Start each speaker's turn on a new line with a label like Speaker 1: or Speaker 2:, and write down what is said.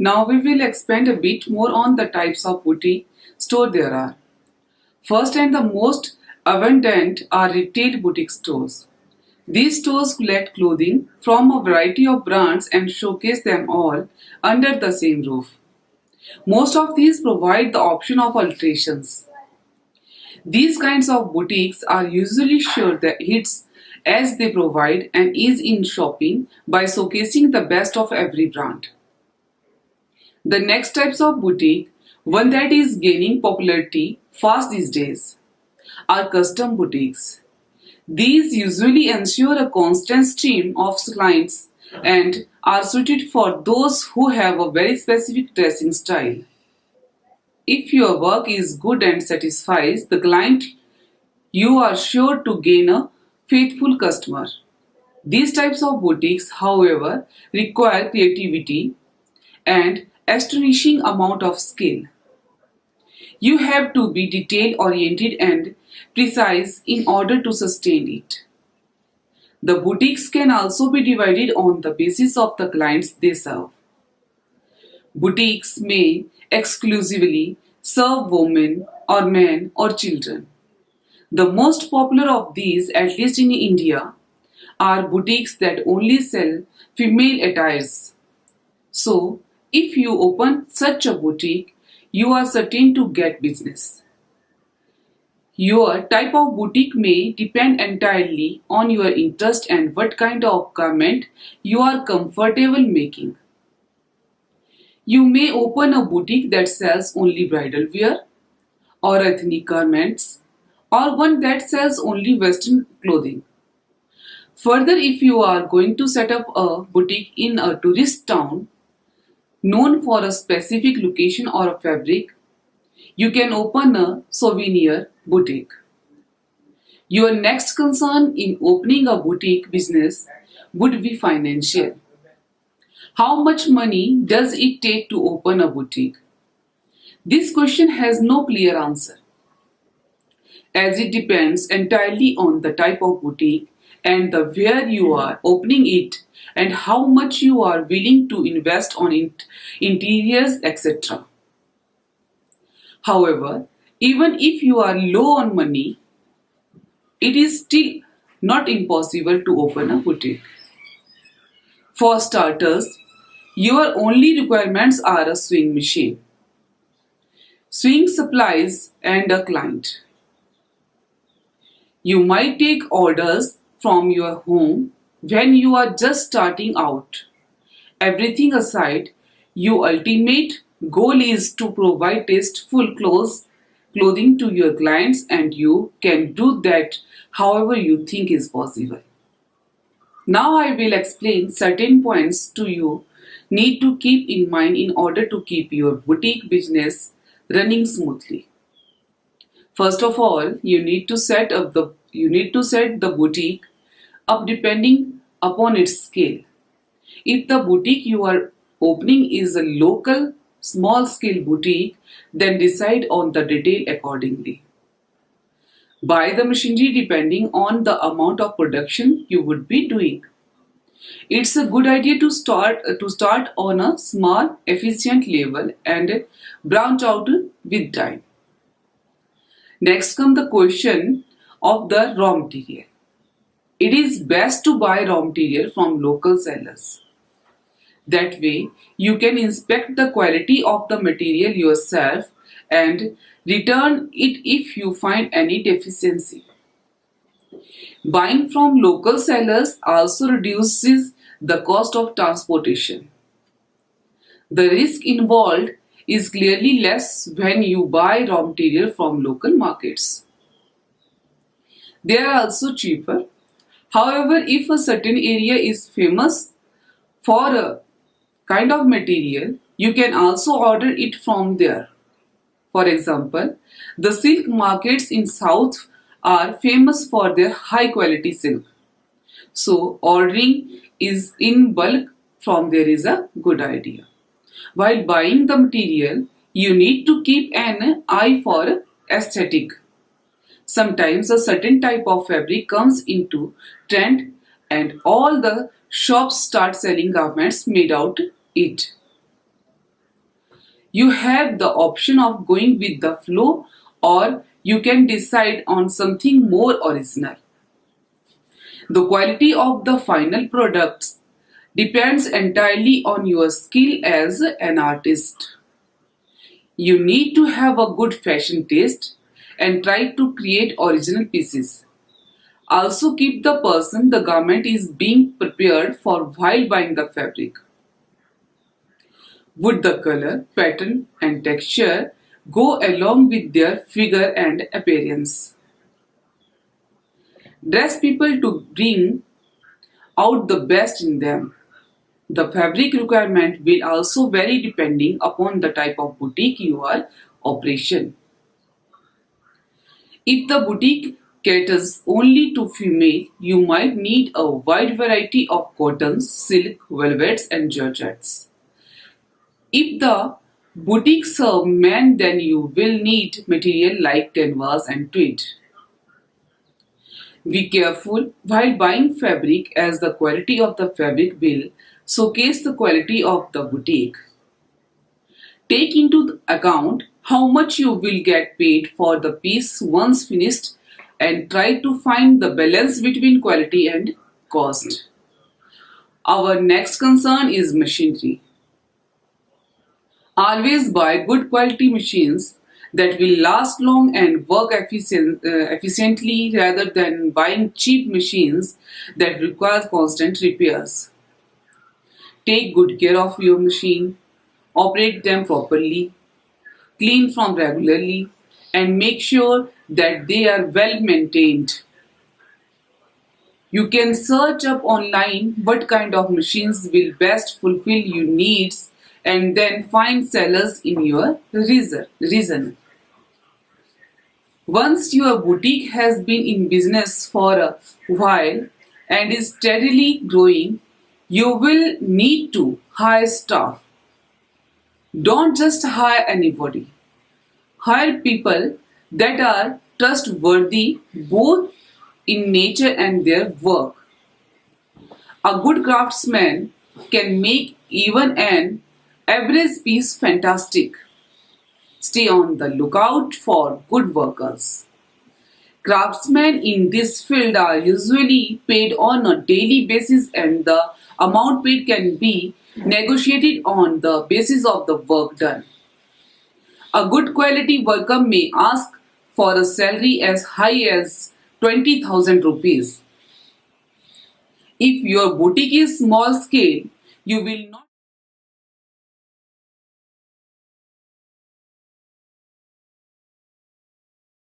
Speaker 1: Now we will expand a bit more on the types of boutique store there are. First and the most abundant are retail boutique stores. These stores collect clothing from a variety of brands and showcase them all under the same roof. Most of these provide the option of alterations. These kinds of boutiques are usually sure the hits as they provide an ease in shopping by showcasing the best of every brand. The next types of boutique, one that is gaining popularity fast these days, are custom boutiques. These usually ensure a constant stream of clients and are suited for those who have a very specific dressing style. If your work is good and satisfies the client, you are sure to gain a faithful customer. These types of boutiques, however, require creativity and astonishing amount of skill. You have to be detail oriented and precise in order to sustain it. The boutiques can also be divided on the basis of the clients they serve. Boutiques may exclusively serve women or men or children. The most popular of these, at least in India, are boutiques that only sell female attires. So, if you open such a boutique, you are certain to get business. Your type of boutique may depend entirely on your interest and what kind of garment you are comfortable making. You may open a boutique that sells only bridal wear or ethnic garments, or one that sells only Western clothing. Further, if you are going to set up a boutique in a tourist town known for a specific location or a fabric, you can open a souvenir boutique. Your next concern in opening a boutique business would be financial. How much money does it take to open a boutique? This question has no clear answer, as it depends entirely on the type of boutique and the where you are opening it and how much you are willing to invest on interiors, etc. However, even if you are low on money, it is still not impossible to open a boutique. For starters, your only requirements are a sewing machine, sewing supplies, and a client. You might take orders from your home when you are just starting out. Everything aside, your ultimate goal is to provide tasteful clothing to your clients, and you can do that however you think is possible. Now I will explain certain points to you need to keep in mind in order to keep your boutique business running smoothly. First of all, you need to set the boutique up depending upon its scale. If the boutique you are opening is a local small scale boutique, then decide on the detail accordingly. Buy the machinery depending on the amount of production you would be doing. It's a good idea to start on a small, efficient level and branch out with time. Next comes the question of the raw material. It is best to buy raw material from local sellers. That way, you can inspect the quality of the material yourself and return it if you find any deficiency. Buying from local sellers also reduces the cost of transportation. The risk involved is clearly less when you buy raw material from local markets. They are also cheaper. However, if a certain area is famous for a kind of material, you can also order it from there. For example, the silk markets in South are famous for their high quality silk. So ordering is in bulk from there is a good idea. While buying the material, you need to keep an eye for aesthetic. Sometimes a certain type of fabric comes into trend and all the shops start selling garments made out it. You have the option of going with the flow or you can decide on something more original. The quality of the final products depends entirely on your skill as an artist. You need to have a good fashion taste and try to create original pieces. Also keep the person the garment is being prepared for while buying the fabric. Would the color, pattern and texture go along with their figure and appearance? Dress people to bring out the best in them. The fabric requirement will also vary depending upon the type of boutique you are operation. If the boutique caters only to female, you might need a wide variety of cottons, silk, velvets and georgettes. If the boutique serve men, then you will need material like canvas and tweed. Be careful while buying fabric as the quality of the fabric will showcase the quality of the boutique. Take into account how much you will get paid for the piece once finished and try to find the balance between quality and cost. Our next concern is machinery. Always buy good quality machines that will last long and work efficiently rather than buying cheap machines that require constant repairs. Take good care of your machine, operate them properly, clean from regularly, and make sure that they are well maintained. You can search up online what kind of machines will best fulfill your needs and then find sellers in your region. Once your boutique has been in business for a while and is steadily growing, you will need to hire staff. Don't just hire anybody. Hire people that are trustworthy both in nature and their work. A good craftsman can make even an average piece fantastic. Stay on the lookout for good workers. Craftsmen in this field are usually paid on a daily basis and the amount paid can be negotiated on the basis of the work done. A good quality worker may ask for a salary as high as 20,000 rupees. If your boutique is small scale, you will not